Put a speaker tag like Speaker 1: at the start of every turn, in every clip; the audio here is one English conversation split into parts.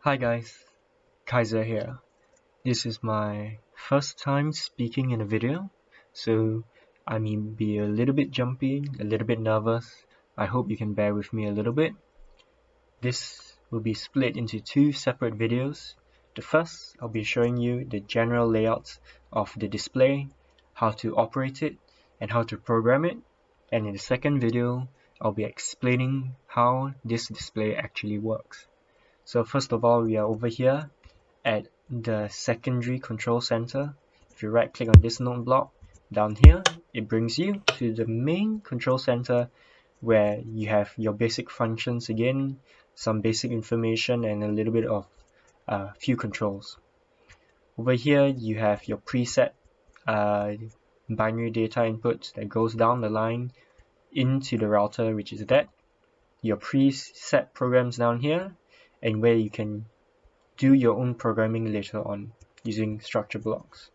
Speaker 1: Hi guys, Kaiser here. This is my first time speaking in a video, so I may be a little bit jumpy, a little bit nervous. I hope you can bear with me a little bit. This will be split into two separate videos. The first, I'll be showing you the general layouts of the display, how to operate it, and how to program it. And in the second video, I'll be explaining how this display actually works. So first of all, we are over here at the secondary control center. If you right click on this node block down here, it brings you to the main control center where you have your basic functions again, some basic information, and a little bit of few controls. Over here you have your preset binary data inputs that goes down the line into the router, which is that, your preset programs down here, and where you can do your own programming later on using structure blocks.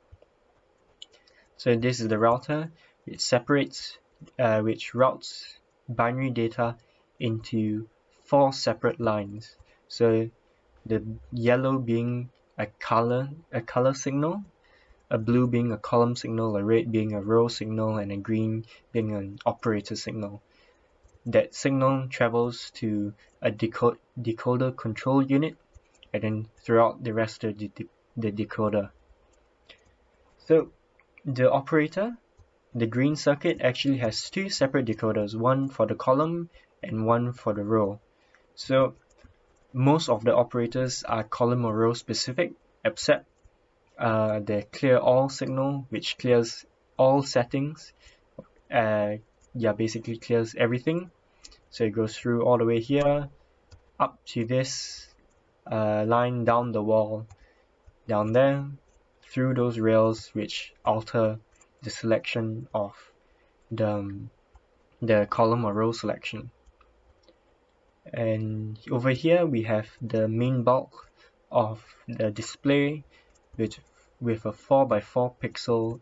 Speaker 1: So this is the router. It separates, which routes binary data into 4 separate lines. So the yellow being a color signal, a blue being a column signal, a red being a row signal, and a green being an operator signal. That signal travels to a decoder control unit, and then throughout the rest of the decoder. So the operator, the green circuit, actually has two separate decoders, one for the column and one for the row. So most of the operators are column or row specific, except the clear all signal, which clears all settings. Basically clears everything. So it goes through all the way here up to this line down the wall, down there, through those rails which alter the selection of the column or row selection. And over here we have the main bulk of the display with a 4x4 pixel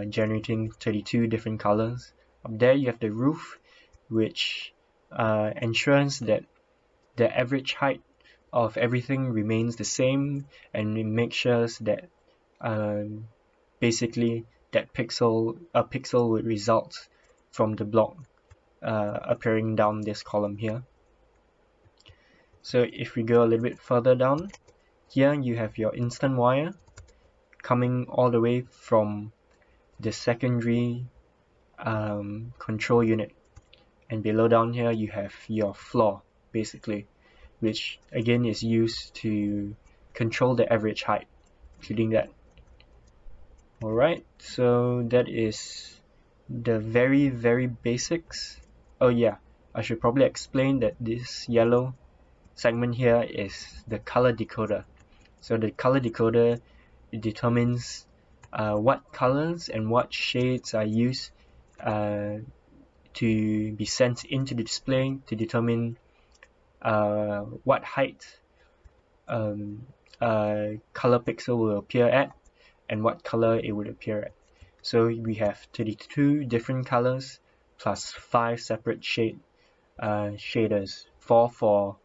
Speaker 1: generating 32 different colors. Up there you have the roof, which ensures that the average height of everything remains the same, and it makes sure that basically that a pixel would result from the block appearing down this column here. So if we go a little bit further down, here you have your instant wire coming all the way from the secondary control unit, and below down here you have your floor, basically, which again is used to control the average height, including that. Alright, so that is the very basics. Oh yeah, I should probably explain that this yellow segment here is the color decoder. So the color decoder, it determines what colors and what shades are used to be sent into the display to determine what height color pixel will appear at and what color it would appear at. So we have 32 different colors plus 5 separate shaders, 4 for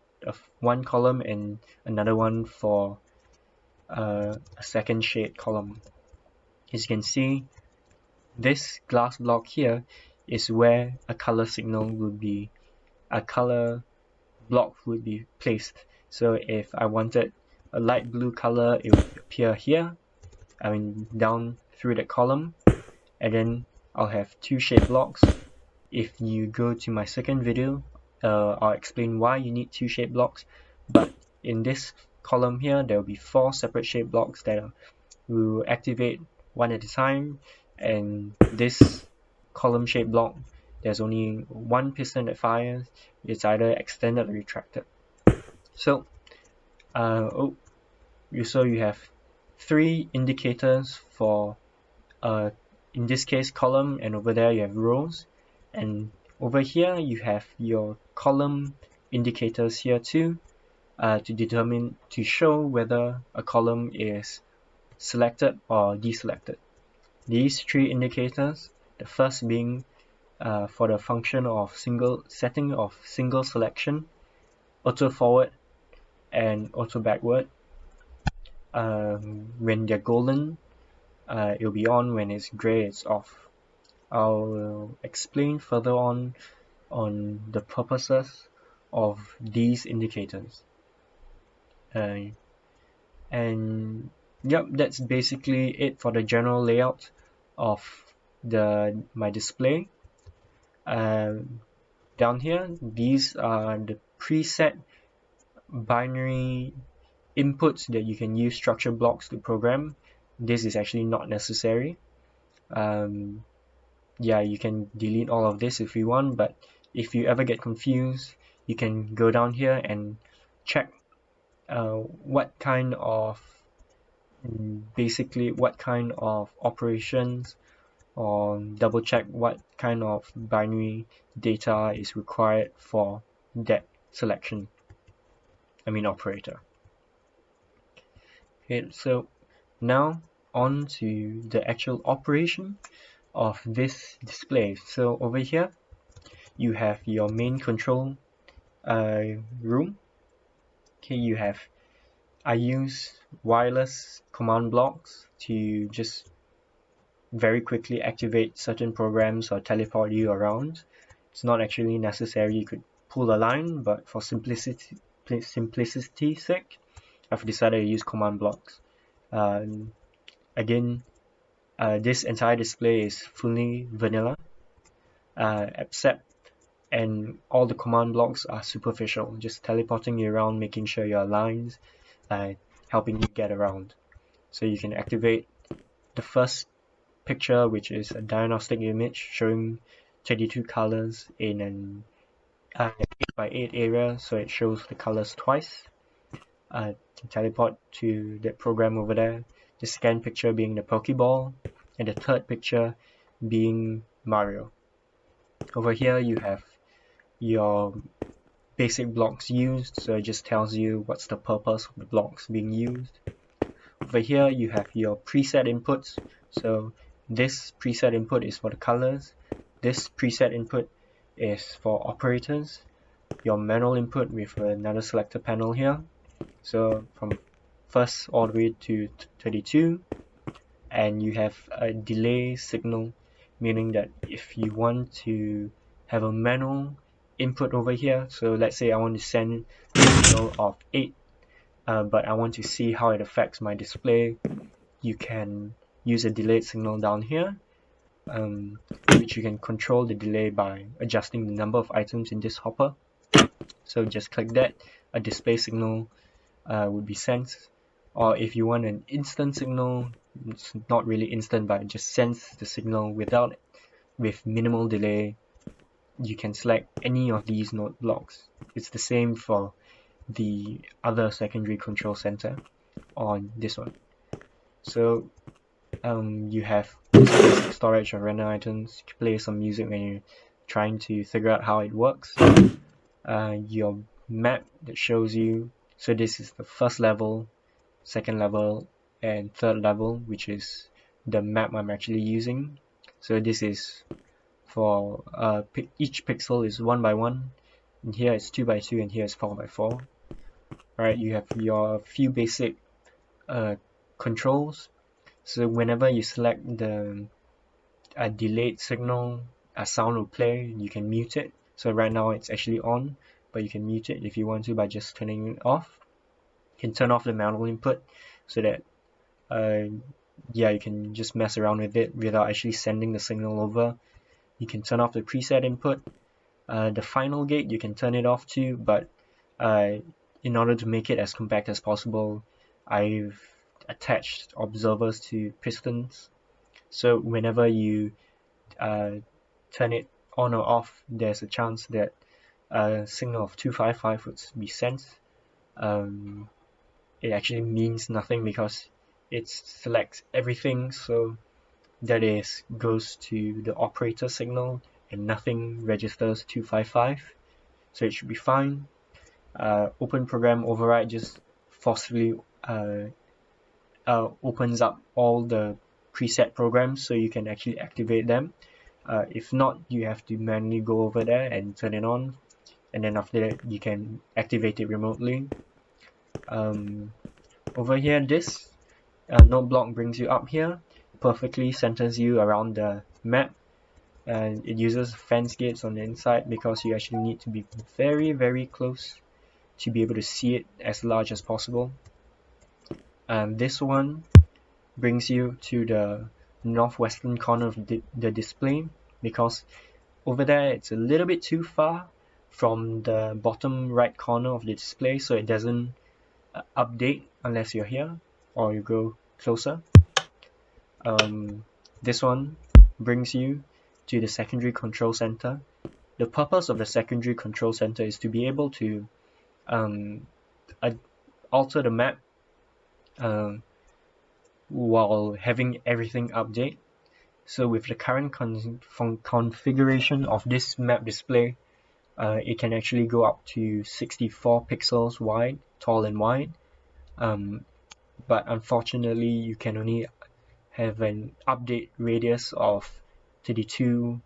Speaker 1: one column and another one for a second shade column. As you can see, this glass block here is where a color block would be placed. So if I wanted a light blue color, it would appear here, down through that column, and then I'll have 2 shade blocks. If you go to my second video, I'll explain why you need 2 shade blocks, but in this column here there will be 4 separate shade blocks that will activate one at a time, and this column shade block, there's only one piston that fires. It's either extended or retracted. So you have 3 indicators for in this case column, and over there you have rows, and over here you have your column indicators here too, to show whether a column is selected or deselected. These 3 indicators, the first being for the function of single selection, auto forward and auto backward. When they're golden, it'll be on. When it's gray, it's off. I'll explain further on the purposes of these indicators. And yep, that's basically it for the general layout of my display. Down here, these are the preset binary inputs that you can use structure blocks to program. This is actually not necessary. Yeah, you can delete all of this if you want, but if you ever get confused, you can go down here and check what kind of basically what kind of operations, or double check what kind of binary data is required for that selection, operator. Okay, so now on to the actual operation of this display. So over here you have your main control room. Okay, I use wireless command blocks to just very quickly activate certain programs or teleport you around. It's not actually necessary. You could pull a line, but for simplicity's sake, I've decided to use command blocks. Again, this entire display is fully vanilla, except and all the command blocks are superficial, just teleporting you around, making sure your lines, helping you get around. So you can activate the first picture, which is a diagnostic image showing 32 colors in an 8x8 area, so it shows the colors twice. To teleport to that program over there. The second picture being the Pokeball, and the third picture being Mario. Over here you have your basic blocks used, so it just tells you what's the purpose of the blocks being used. Over here you have your preset inputs, so this preset input is for the colors, this preset input is for operators, your manual input with another selector panel here, so from first all the way to 32, and you have a delay signal, meaning that if you want to have a manual input over here, so let's say I want to send a signal of 8, but I want to see how it affects my display, you can use a delayed signal down here, which you can control the delay by adjusting the number of items in this hopper. So just click that, a display signal would be sent. Or if you want an instant signal, it's not really instant, but it just sends the signal with minimal delay, you can select any of these node blocks. It's the same for the other secondary control center on this one. So you have basic storage of random items. You can play some music when you're trying to figure out how it works. Your map that shows you, so this is the first level, second level, and third level, which is the map I'm actually using. So this is for each pixel is 1x1, and here it's 2x2, and here it's 4x4. Alright, you have your few basic controls. So whenever you select the delayed signal, a sound will play, you can mute it. So right now it's actually on, but you can mute it if you want to by just turning it off. You can turn off the manual input so that you can just mess around with it without actually sending the signal over. You can turn off the preset input. The final gate you can turn it off too, but in order to make it as compact as possible, I've attached observers to pistons. So whenever you turn it on or off, there's a chance that a signal of 255 would be sent. It actually means nothing because it selects everything, so that is goes to the operator signal and nothing registers 255, so it should be fine. Open program override just forcefully opens up all the preset programs so you can actually activate them. If not, you have to manually go over there and turn it on, and then after that you can activate it remotely. Over here, this node block brings you up here, perfectly centers you around the map, and it uses fence gates on the inside because you actually need to be very close to be able to see it as large as possible. And this one brings you to the northwestern corner of the display, because over there it's a little bit too far from the bottom right corner of the display, so it doesn't update unless you're here or you go closer. This one brings you to the secondary control center. The purpose of the secondary control center is to be able to alter the map while having everything update. So with the current configuration of this map display, it can actually go up to 64 pixels wide, tall and wide. But unfortunately, you can only have an update radius of 32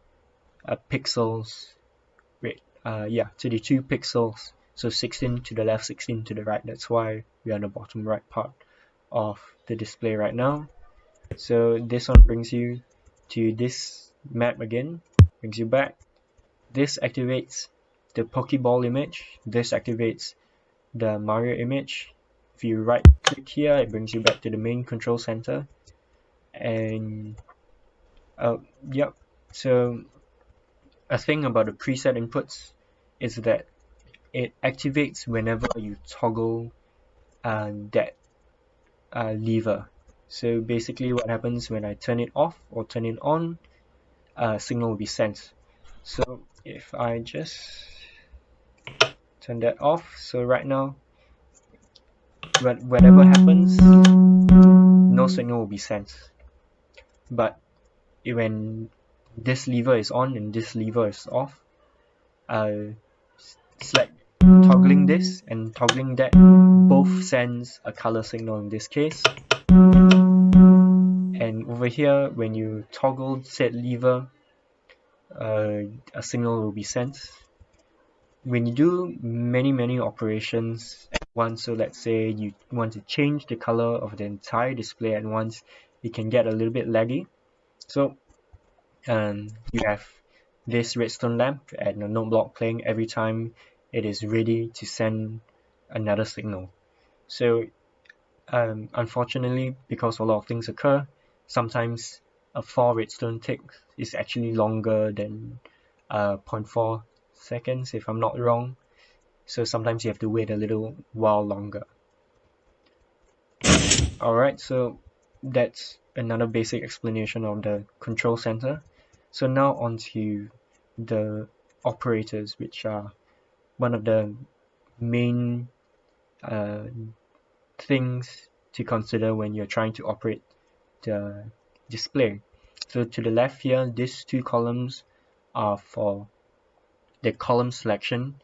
Speaker 1: pixels. 32 pixels. So 16 to the left, 16 to the right. That's why we're on the bottom right part of the display right now. So this one brings you to this map again, brings you back. This activates the Pokeball image. This activates the Mario image. If you right click here, it brings you back to the main control center. And yep, so a thing about the preset inputs is that it activates whenever you toggle that lever. So basically what happens when I turn it off or turn it on, signal will be sent. So if I just turn that off, so right now whatever happens, no signal will be sent. But when this lever is on and this lever is off, select toggling this and toggling that both sends a color signal in this case. And over here, when you toggle said lever, a signal will be sent. When you do many operations at once, so let's say you want to change the color of the entire display at once, it can get a little bit laggy. So you have this redstone lamp and a node block playing every time it is ready to send another signal. So unfortunately, because a lot of things occur, sometimes a 4 redstone tick is actually longer than 0.4 seconds, if I'm not wrong. So sometimes you have to wait a little while longer. Alright, so that's another basic explanation of the control center. So now on to the operators, which are one of the main things to consider when you're trying to operate the display. So to the left here, these two columns are for the column selection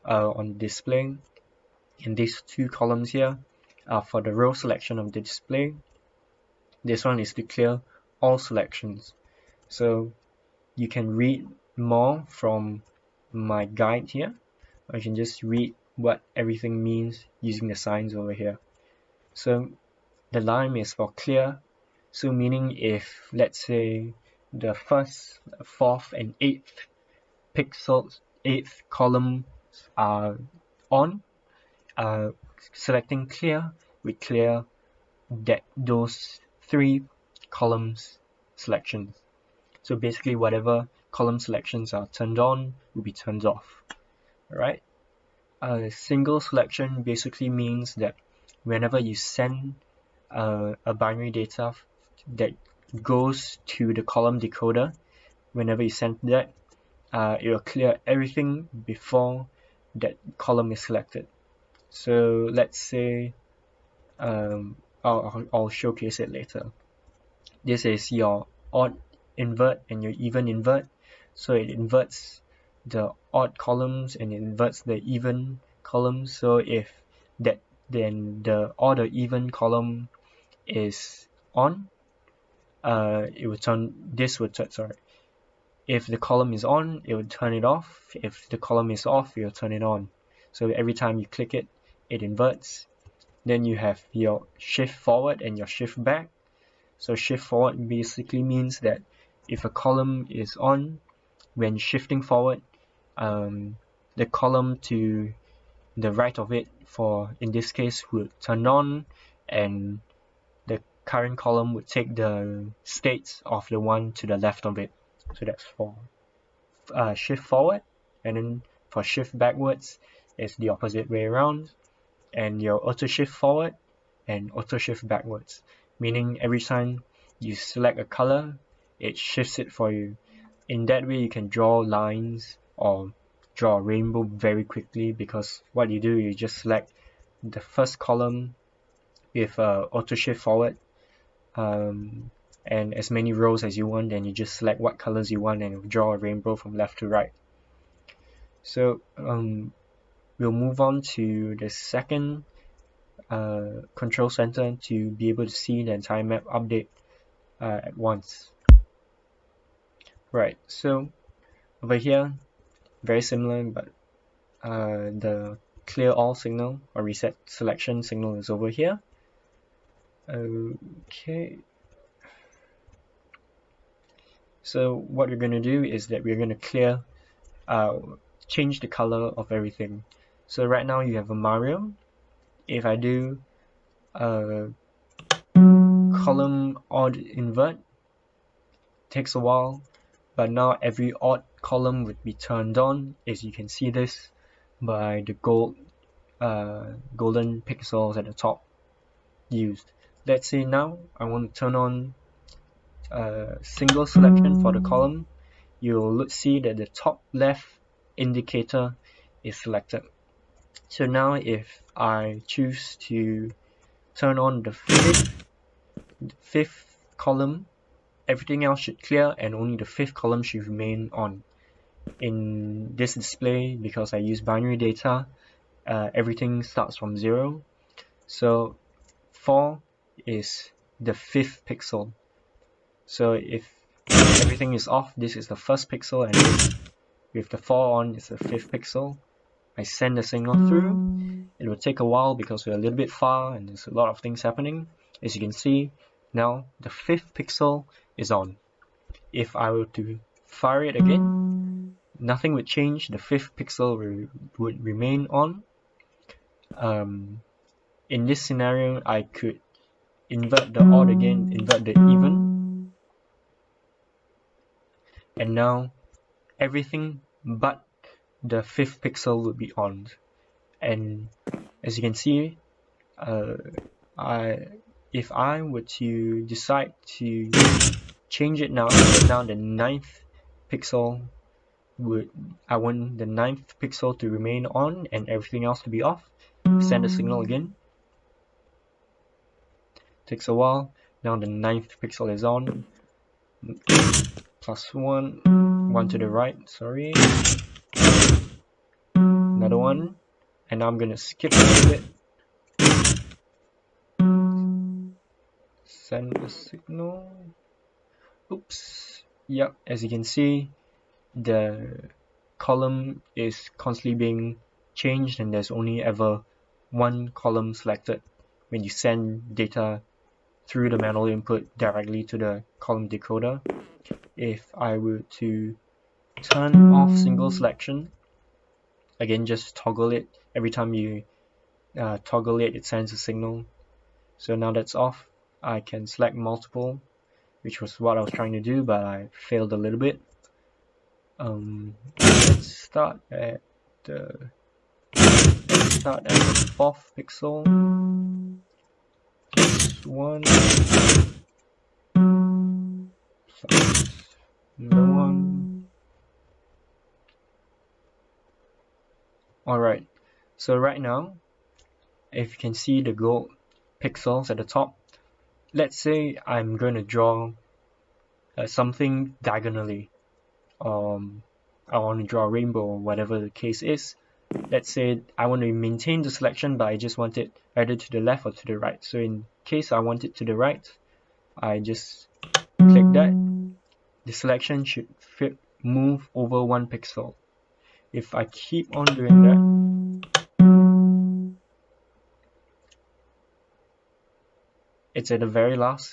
Speaker 1: on display, and these two columns here are for the row selection of the display. This one is to clear all selections. So you can read more from my guide here. I can just read what everything means using the signs over here. So the line is for clear, so meaning if, let's say, the first, fourth, and eighth pixels, eighth columns are on, selecting clear, we clear that those 3 columns selections. So basically whatever column selections are turned on will be turned off. Alright? A single selection basically means that whenever you send a binary data that goes to the column decoder, whenever you send that, it will clear everything before that column is selected. So let's say I'll showcase it later. This is your odd invert and your even invert. So it inverts the odd columns and it inverts the even columns. So if that, then the odd or even column is on, it will turn, this would turn, sorry. If the column is on, it will turn it off. If the column is off, it will turn it on. So every time you click it, it inverts. Then you have your shift forward and your shift back. So shift forward basically means that if a column is on, when shifting forward, the column to the right of it, for in this case, would turn on, and the current column would take the states of the one to the left of it. So that's for shift forward, and then for shift backwards, it's the opposite way around, and your auto shift forward and auto shift backwards, meaning every time you select a color, it shifts it for you. In that way, you can draw lines or draw a rainbow very quickly, because what you do, you just select the first column with auto shift forward, and as many rows as you want, then you just select what colors you want and draw a rainbow from left to right. So we'll move on to the second control center to be able to see the entire map update at once. Right, so over here, very similar, but the clear all signal or reset selection signal is over here. Okay. So what we're going to do is that we're going to clear, change the color of everything. So right now you have a Mario. If I do column odd invert, takes a while, but now every odd column would be turned on, as you can see this by the golden pixels at the top used. Let's say now I want to turn on single selection for the column. You'll see that the top left indicator is selected. So now if I choose to turn on the fifth column, everything else should clear and only the fifth column should remain on. In this display, because I use binary data, everything starts from 0. So 4 is the fifth pixel. So if everything is off, this is the first pixel, and this, with the 4 on, is the fifth pixel. I send the signal through. It will take a while because we're a little bit far and there's a lot of things happening. As you can see, now the fifth pixel is on. If I were to fire it again, nothing would change. The fifth pixel would remain on. In this scenario, I could invert the odd again, invert the even, and now everything but the fifth pixel would be on. And as you can see, if I were to decide to change it now the ninth pixel I want the ninth pixel to remain on and everything else to be off. Send a signal again. Takes a while. Now the ninth pixel is on. +1, one to the right, sorry. Another one. And now I'm gonna skip a little bit. Send a signal. Oops. Yep, as you can see, the column is constantly being changed and there's only ever one column selected when you send data through the manual input directly to the column decoder. If I were to turn off single selection, again just toggle it. Every time you toggle it, it sends a signal. So now that's off. I can select multiple, which was what I was trying to do, but I failed a little bit. Let's start at the fourth pixel. +1. Another one. Alright, so right now, if you can see the gold pixels at the top, let's say I'm going to draw something diagonally. I want to draw a rainbow or whatever the case is. Let's say I want to maintain the selection, but I just want it either to the left or to the right. So in case I want it to the right, I just click that. The selection should move over 1 pixel. If I keep on doing that, it's at the very last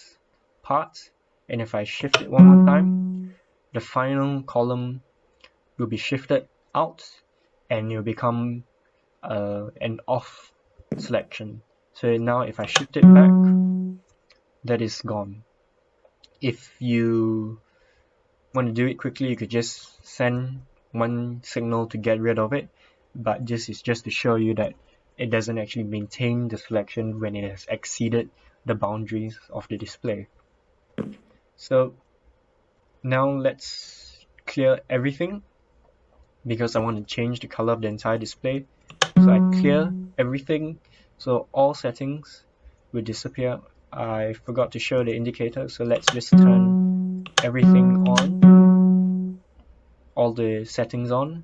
Speaker 1: part, and if I shift it one more time, the final column will be shifted out and it will become an off selection. So now if I shift it back, that is gone. If you want to do it quickly, you could just send one signal to get rid of it, but this is just to show you that it doesn't actually maintain the selection when it has exceeded the boundaries of the display. So now let's clear everything because I want to change the color of the entire display. So I clear everything, so all settings will disappear. I forgot to show the indicator, so let's just turn everything on, all the settings on.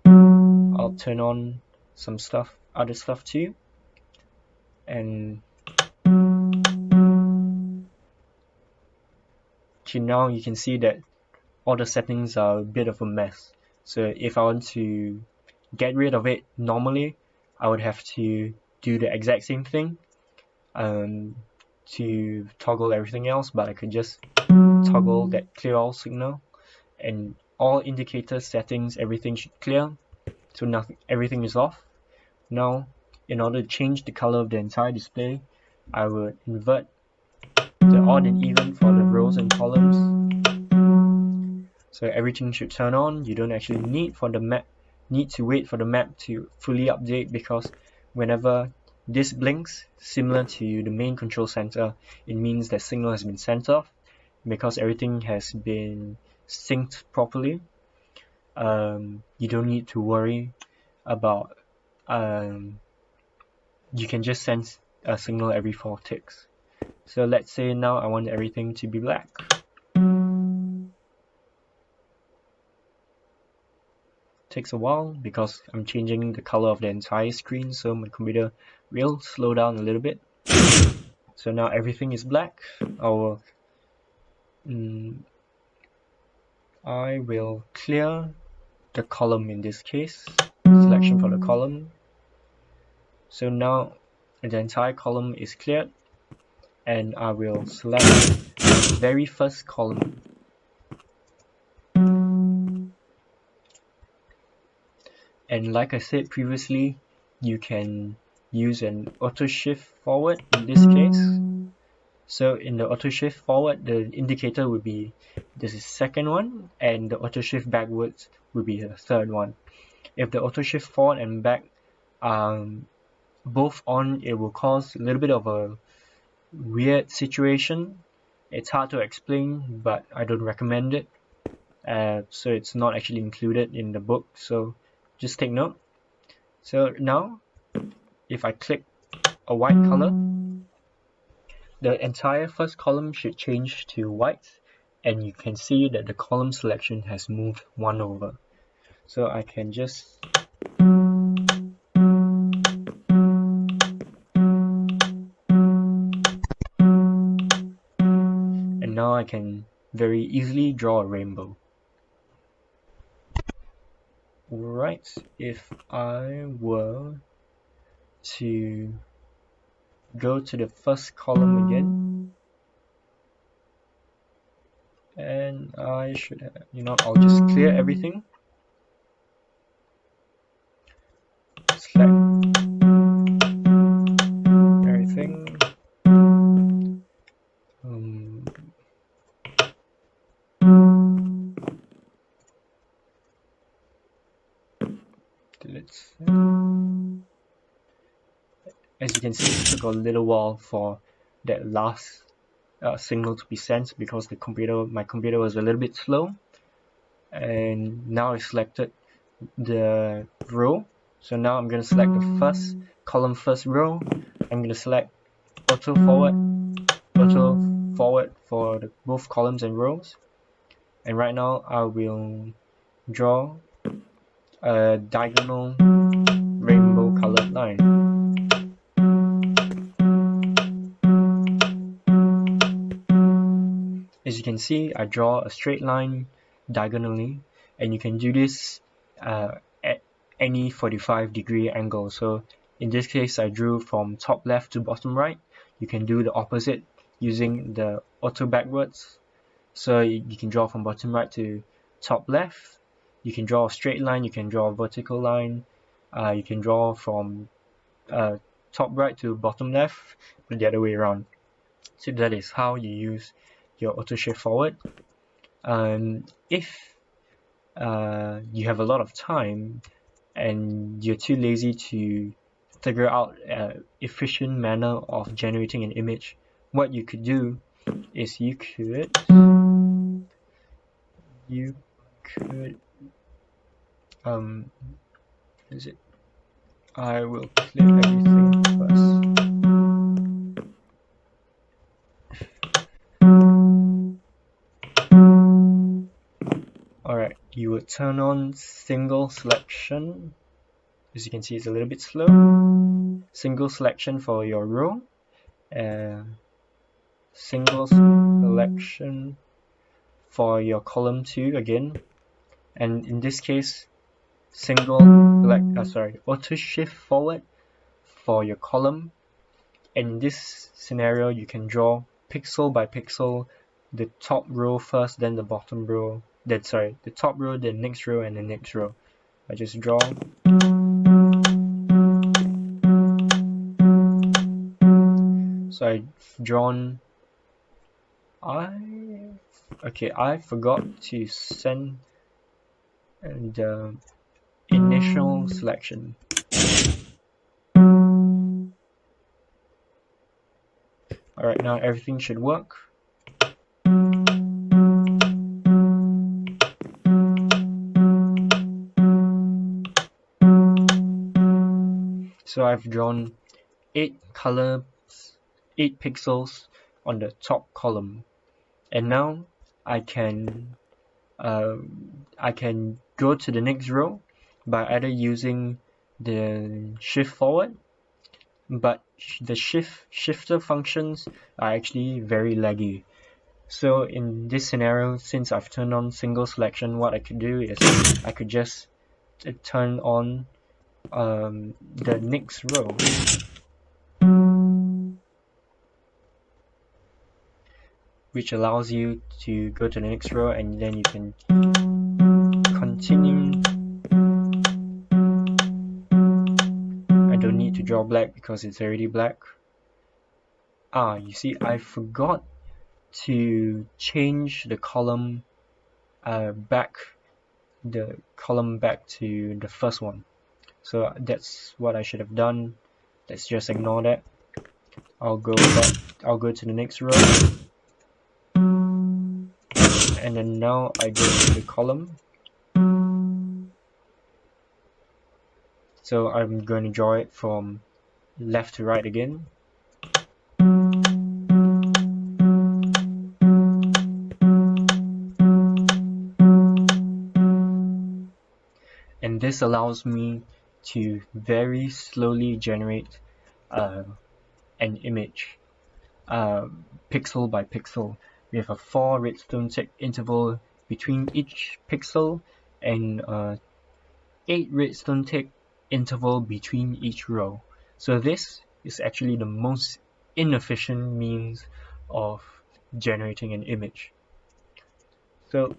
Speaker 1: I'll turn on some stuff, other stuff too, and now you can see that all the settings are a bit of a mess. So if I want to get rid of it normally, I would have to do the exact same thing to toggle everything else, but I could just toggle that clear all signal, and all indicator settings, everything should clear, so nothing, everything is off. Now, in order to change the color of the entire display, I would invert the odd and even for the rows and columns. So everything should turn on. You don't actually need to wait for the map to fully update, because whenever this blinks, similar to the main control center, it means that signal has been sent off. Because everything has been synced properly, you don't need to worry about you can just send a signal every 4 ticks. So let's say now I want everything to be black. Takes a while because I'm changing the color of the entire screen, so my computer will slow down a little bit. So now everything is black. I will clear the column in this case, selection for the column. So now the entire column is cleared, and I will select the very first column. And like I said previously, you can use an auto shift forward in this case. So in the auto shift forward, the indicator would be this is second one, and the auto shift backwards would be the third one. If the auto shift forward and back both on, it will cause a little bit of a weird situation. It's hard to explain, but I don't recommend it. So it's not actually included in the book, so just take note. So now, if I click a white color, the entire first column should change to white, and you can see that the column selection has moved one over. So I can just and now I can very easily draw a rainbow. Right, if I were to go to the first column again, and I should have, I'll just clear everything, select everything, as you can see, it took a little while for that last signal to be sent because my computer was a little bit slow. And now I selected the row, so now I'm going to select the first column, first row. I'm going to select auto forward for both columns and rows, and right now I will draw a diagonal rainbow colored line. As you can see, I draw a straight line diagonally, and you can do this at any 45-degree angle. So in this case, I drew from top left to bottom right. you can do the opposite using the auto backwards. So you can draw from bottom right to top left. You can draw a straight line, you can draw a vertical line, you can draw from top right to bottom left, but the other way around. So that is how you use your auto shift forward. If you have a lot of time and you're too lazy to figure out an efficient manner of generating an image, what you could do is you could is it I will clear everything first. Alright, you would turn on single selection. As you can see, it's a little bit slow. Single selection for your row, single selection for your column 2 again, and in this case, auto shift forward for your column. And in this scenario, you can draw pixel by pixel, the top row first, then the bottom row, the top row, the next row, and the next row. I just draw. So I've drawn. I forgot to send the initial selection. Alright, now everything should work. So I've drawn 8 pixels on the top column, and now I can go to the next row by either using the shift forward, but the shifter functions are actually very laggy. So in this scenario, since I've turned on single selection, what I could do is I could just turn on the next row, which allows you to go to the next row, and then you can continue. I don't need to draw black because it's already black. You see, I forgot to change the column back to the first one. So that's what I should have done. Let's just ignore that. I'll go to the next row, and then now I go to the column. So I'm going to draw it from left to right again. And this allows me to very slowly generate an image, pixel by pixel. We have a 4 redstone tick interval between each pixel, and 8 redstone tick interval between each row. So this is actually the most inefficient means of generating an image. So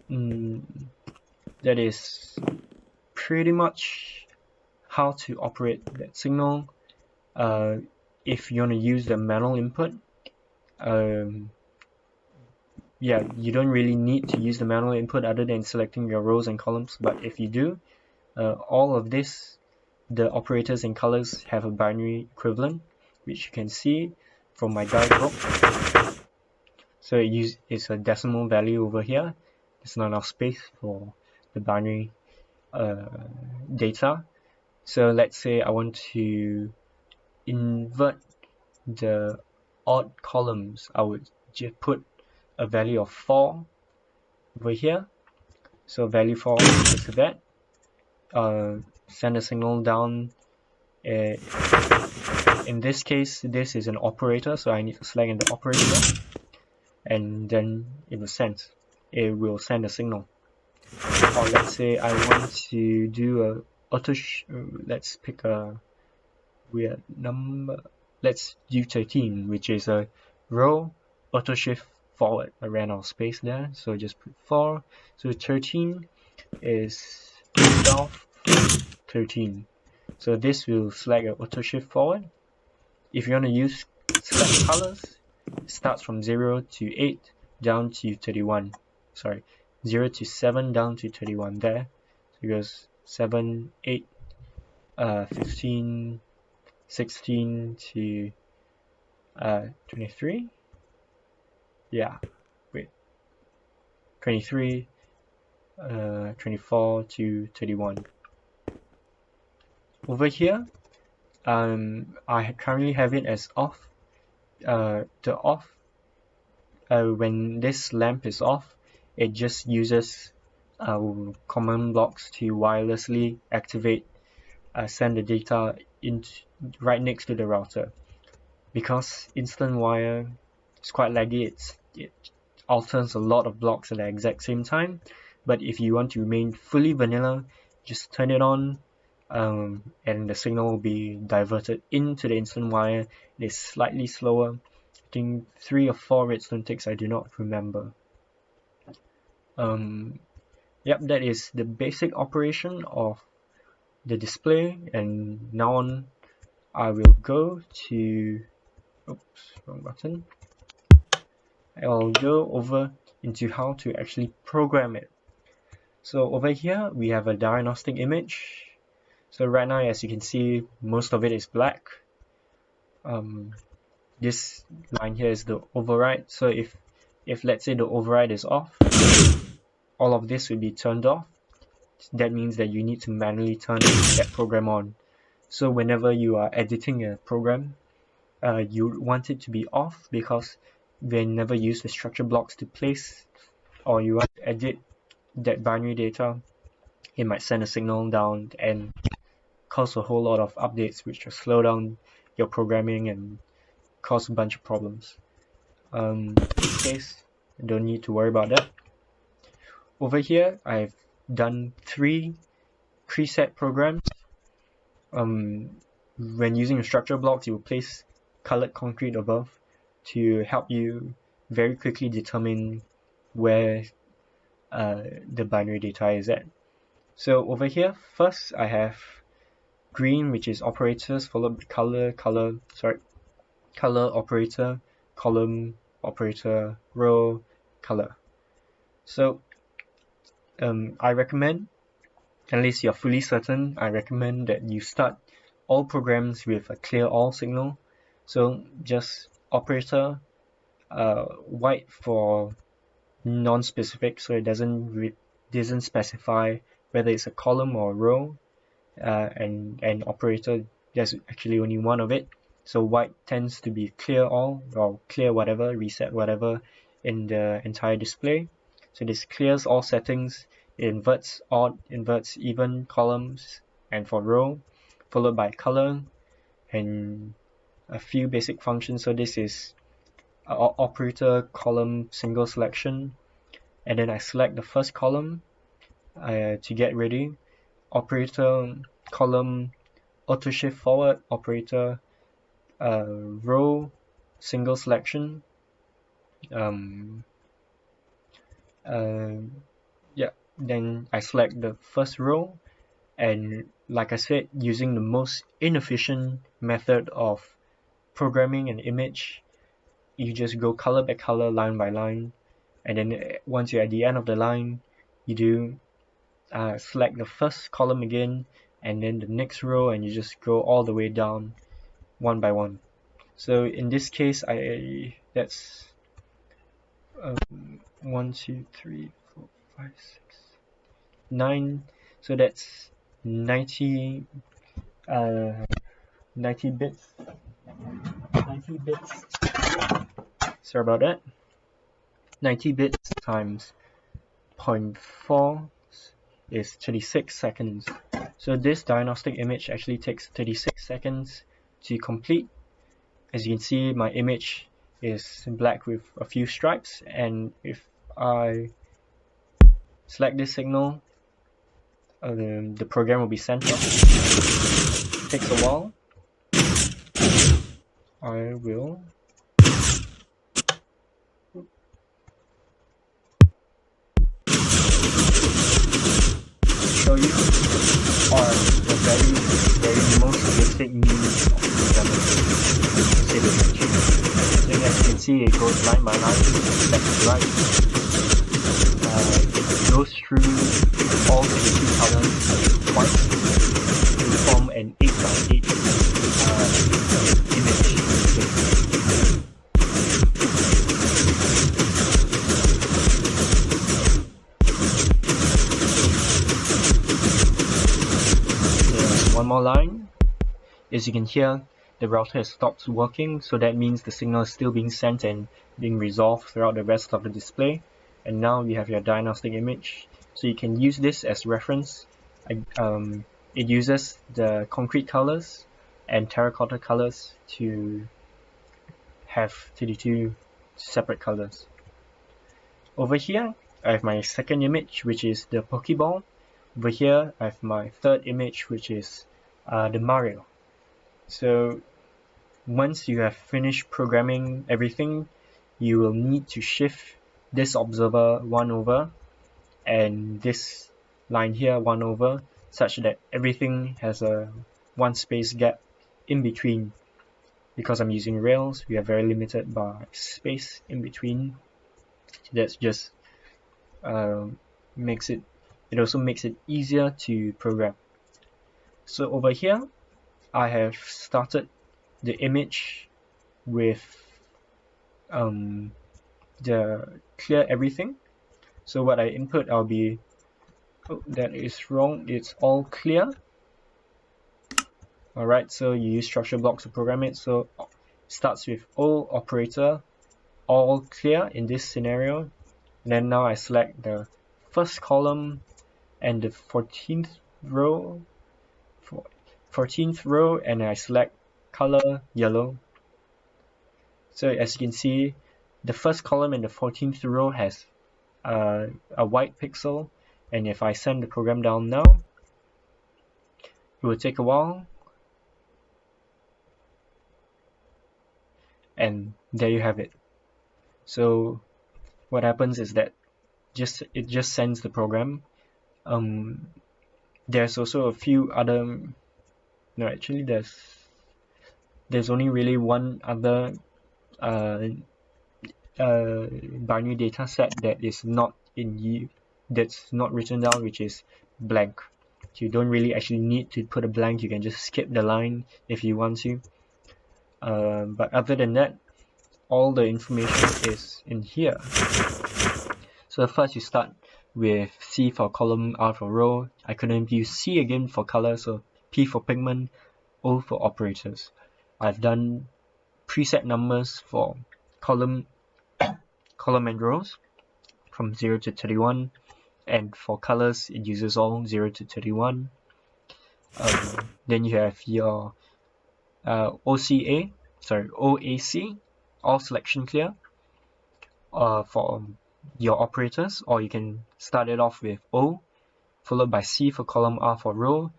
Speaker 1: that is pretty much how to operate that signal. If you want to use the manual input, you don't really need to use the manual input other than selecting your rows and columns. But if you do, all of this, the operators and colors have a binary equivalent, which you can see from my guide book. So it's a decimal value over here. There's not enough space for the binary data. So let's say I want to invert the odd columns. I would just put a value of 4 over here. So value 4 is that. Send a signal down. In this case, this is an operator, so I need to select the operator, and then it will send a signal. Or let's say I want to do a let's pick a weird number. let's do 13, which is a row auto shift forward. I ran out of space there, so just put 4. So 13 is 12, 13. So this will select an auto shift forward. If you want to use select colors, it starts from 0 to 8 down to 31. Sorry, 0 to 7 down to 31 there. So it goes 7, 8, 15, 16 to 23. Yeah, wait, 23, 24 to 31. Over here, I currently have it as off. The off, when this lamp is off, it just uses command blocks to wirelessly activate, send the data right next to the router. Because instant wire is quite laggy, it alters a lot of blocks at the exact same time. But if you want to remain fully vanilla, just turn it on, and the signal will be diverted into the instant wire. It is slightly slower. I think 3 or 4 redstone ticks, I do not remember. Yep, that is the basic operation of the display, and now on I will go to, oops, wrong button. I'll go over into how to actually program it. So over here we have a diagnostic image. So right now, as you can see, most of it is black. This line here is the override. So if let's say the override is off, all of this will be turned off. That means that you need to manually turn that program on. So whenever you are editing a program, you want it to be off, because whenever you use the structure blocks to place, or you want to edit that binary data, it might send a signal down and cause a whole lot of updates, which will slow down your programming and cause a bunch of problems. In this case, don't need to worry about that. Over here, I've done 3 preset programs. When using a structure blocks, you will place colored concrete above to help you very quickly determine where the binary data is at. So over here, first I have green, which is operators, followed by color operator, column operator, row, color. So I recommend, unless you're fully certain, I recommend that you start all programs with a clear all signal. So just operator, white for non-specific, so it doesn't specify whether it's a column or a row, and operator, there's actually only one of it. So white tends to be clear all, or clear whatever, reset whatever in the entire display. So this clears all settings. It inverts odd, inverts even columns, and for row, followed by color and a few basic functions. So this is operator column single selection, and then I select the first column to get ready. Operator column auto shift forward, operator row single selection. Yeah, then I select the first row, and like I said, using the most inefficient method of programming an image, you just go color by color, line by line, and then once you're at the end of the line, you do select the first column again, and then the next row, and you just go all the way down one by one. So in this case, that's 1, 2, 3, 4, 5, 6, 9. So that's 90 bits. 90 bits. Sorry about that. 90 bits times 0.4 is 36 seconds. So this diagnostic image actually takes 36 seconds to complete. As you can see, my image is black with a few stripes, and if I select this signal, the program will be sent off. It takes a while. I will show you are the very most basic means of programming shape image. So as you can see, it goes line by line, left to right. It goes through all 22 colors twice to form an 8x8 image. One more line. As you can hear, the router has stopped working, so that means the signal is still being sent and being resolved throughout the rest of the display. And now you have your diagnostic image. So you can use this as reference. It uses the concrete colors and terracotta colors to have 32 separate colors. Over here, I have my second image, which is the Pokeball. Over here, I have my third image, which is the Mario. So once you have finished programming everything, you will need to shift this observer 1 over and this line here 1 over, such that everything has a 1 space gap in between. Because I'm using Rails, we are very limited by space in between. That's just it also makes it easier to program. So over here, I have started the image with the clear everything. So what I input, I'll be, oh, that is wrong, it's all clear. Alright, so you use structure blocks to program it. So it starts with O operator, all clear in this scenario. And then now I select the first column and the 14th row, and I select color yellow. So as you can see, the first column and the 14th row has a white pixel, and if I send the program down now, it will take a while, and there you have it. So what happens is that it just sends the program. There's also a few other, no, actually there's only really one other binary data set that is not that's not written down, which is blank. So you don't really actually need to put a blank, you can just skip the line if you want to. But other than that, all the information is in here. So first you start with C for column, R for row. I couldn't use C again for color, so P for pigment, O for operators. I've done preset numbers for column and rows from 0 to 31, and for colors it uses all 0 to 31. Then you have your OAC, all selection clear, for your operators, or you can start it off with O followed by C for column, R for row,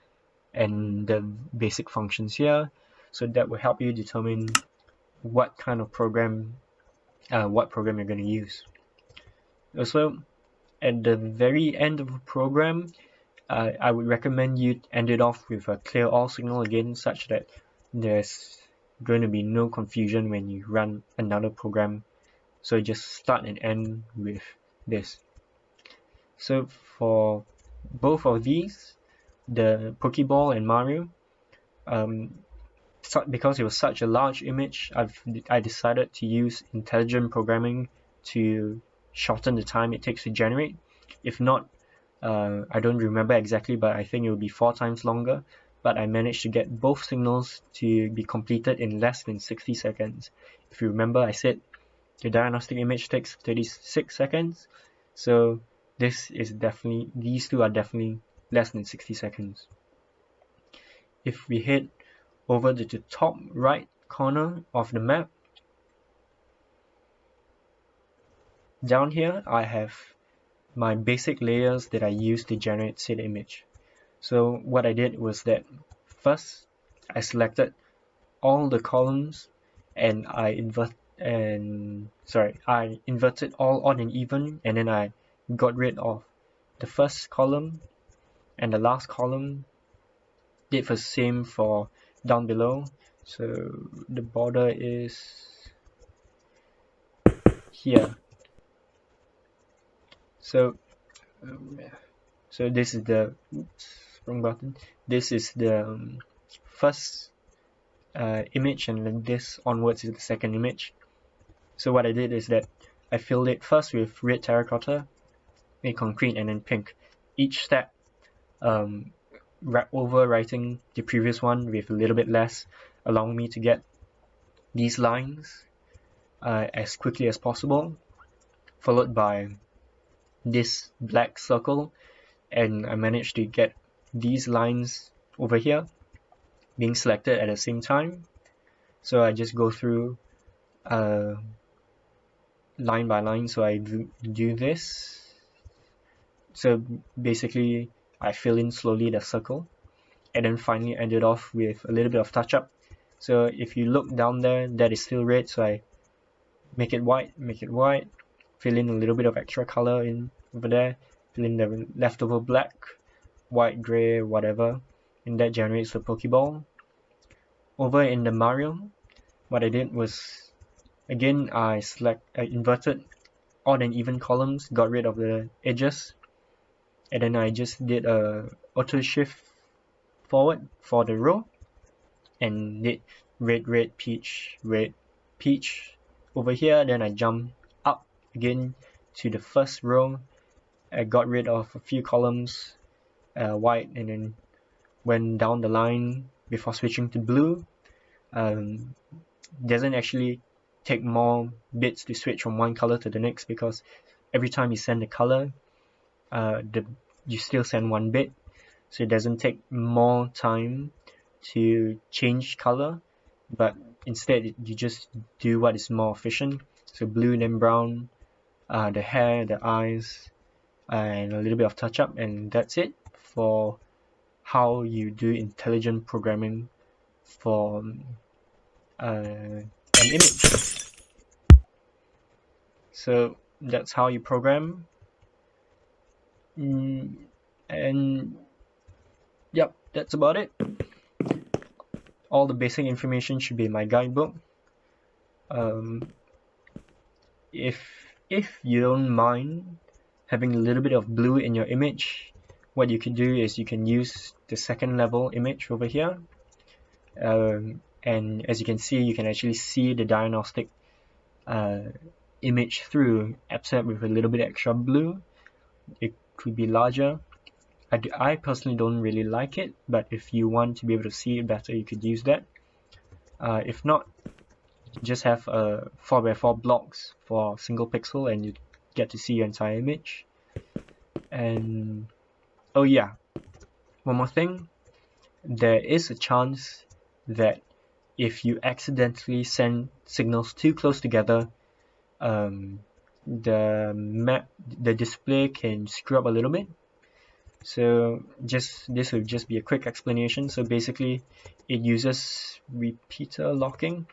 Speaker 1: and the basic functions here. So that will help you determine what kind of program you're going to use. Also, at the very end of a program, I would recommend you end it off with a clear all signal again, such that there's going to be no confusion when you run another program. So just start and end with this. So for both of these, the Pokeball and Mario, because it was such a large image, I decided to use intelligent programming to shorten the time it takes to generate. If not, I don't remember exactly, but I think it will be 4 times longer. But I managed to get both signals to be completed in less than 60 seconds. If you remember, I said the diagnostic image takes 36 seconds. So these two are definitely less than 60 seconds. If we head over to the top right corner of the map, down here I have my basic layers that I use to generate said image. So what I did was that first I selected all the columns and I inverted all odd and even, and then I got rid of the first column and the last column. Did the same for down below, so the border is here. So this is the wrong button. This is the first image, and then this onwards is the second image. So what I did is that I filled it first with red terracotta, then concrete, and then pink. Each step overwriting the previous one with a little bit less, allowing me to get these lines as quickly as possible, followed by this black circle, and I managed to get these lines over here being selected at the same time. So I just go through line by line. So I do this. So basically I fill in slowly the circle, and then finally ended off with a little bit of touch up. So if you look down there, that is still red, so I make it white, fill in a little bit of extra color in over there, fill in the leftover black, white, gray, whatever, and that generates the Pokeball. Over in the Mario, what I did was, again, I inverted odd and even columns, got rid of the edges, and then I just did a auto shift forward for the row, and did red, peach, over here. Then I jump up again to the first row. I got rid of a few columns, white, and then went down the line before switching to blue. Doesn't actually take more bits to switch from one color to the next, because every time you send a color, you still send one bit, so it doesn't take more time to change color, but instead you just do what is more efficient. So blue, then brown, the hair, the eyes, and a little bit of touch up, and that's it for how you do intelligent programming for an image. So that's how you program, and yep, that's about it. All the basic information should be in my guidebook. If you don't mind having a little bit of blue in your image, what you can do is you can use the second level image over here, and as you can see, you can actually see the diagnostic image through, except with a little bit extra blue. It could be larger. I personally don't really like it, but if you want to be able to see it better, you could use that. If not, just have 4x4 blocks for single pixel, and you get to see your entire image. And oh yeah, one more thing, there is a chance that if you accidentally send signals too close together, the display can screw up a little bit. So this will just be a quick explanation. So basically it uses repeater locking.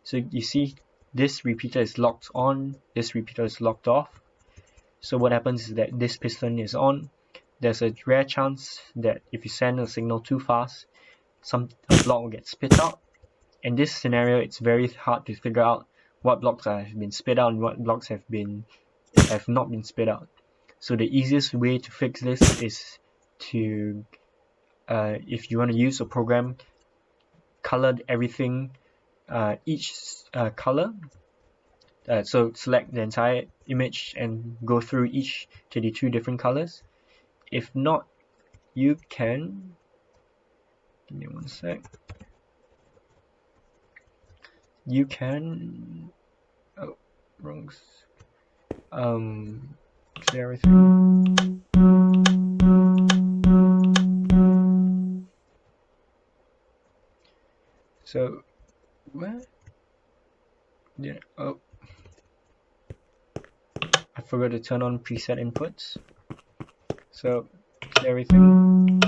Speaker 1: So you see this repeater is locked on, this repeater is locked off. So what happens is that this piston is on. There's a rare chance that if you send a signal too fast, a block will get spit out. In this scenario, it's very hard to figure out what blocks have been spit out and what blocks have not been spit out. So the easiest way to fix this is to, if you want to use a program, color everything, each color. So select the entire image and go through each 32 different colors. If not, you can, give me one sec. You can, oh, wrong. Clear everything. So where? Yeah. Oh, I forgot to turn on preset inputs. So clear everything.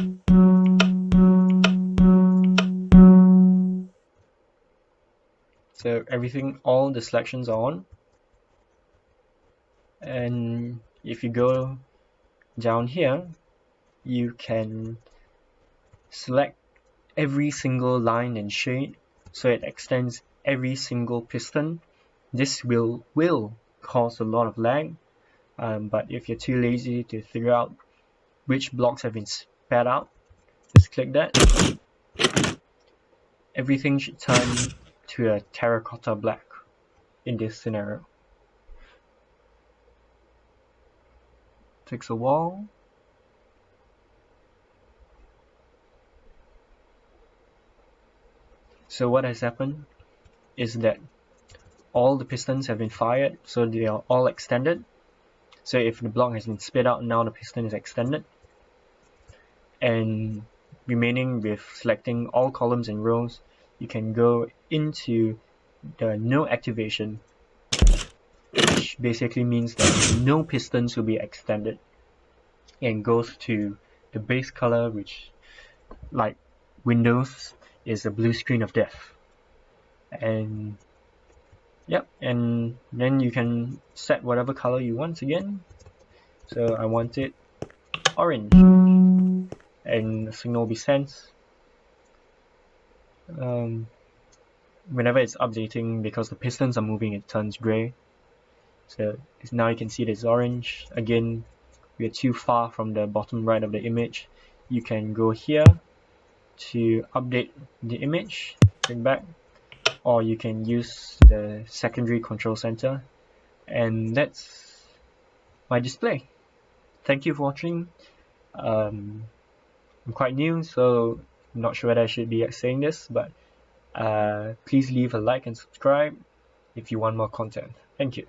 Speaker 1: So everything, all the selections are on. And if you go down here, you can select every single line and shade so it extends every single piston. This will cause a lot of lag, but if you're too lazy to figure out which blocks have been spat out, just click that. Everything should turn to a terracotta black in this scenario. Fix a wall. So what has happened is that all the pistons have been fired, so they are all extended. So if the block has been spit out, now the piston is extended. And remaining with selecting all columns and rows, you can go into the no activation, which basically means that no pistons will be extended, and goes to the base color, which, like Windows, is a blue screen of death. And yep, and then you can set whatever color you want again. So I want it orange, and the signal will be sent. Whenever it's updating, because the pistons are moving, it turns gray. So now you can see it's orange. Again, we are too far from the bottom right of the image. You can go here to update the image, bring back, or you can use the secondary control center, and that's my display. Thank you for watching. I'm quite new, so I'm not sure whether I should be saying this, but please leave a like and subscribe if you want more content. Thank you.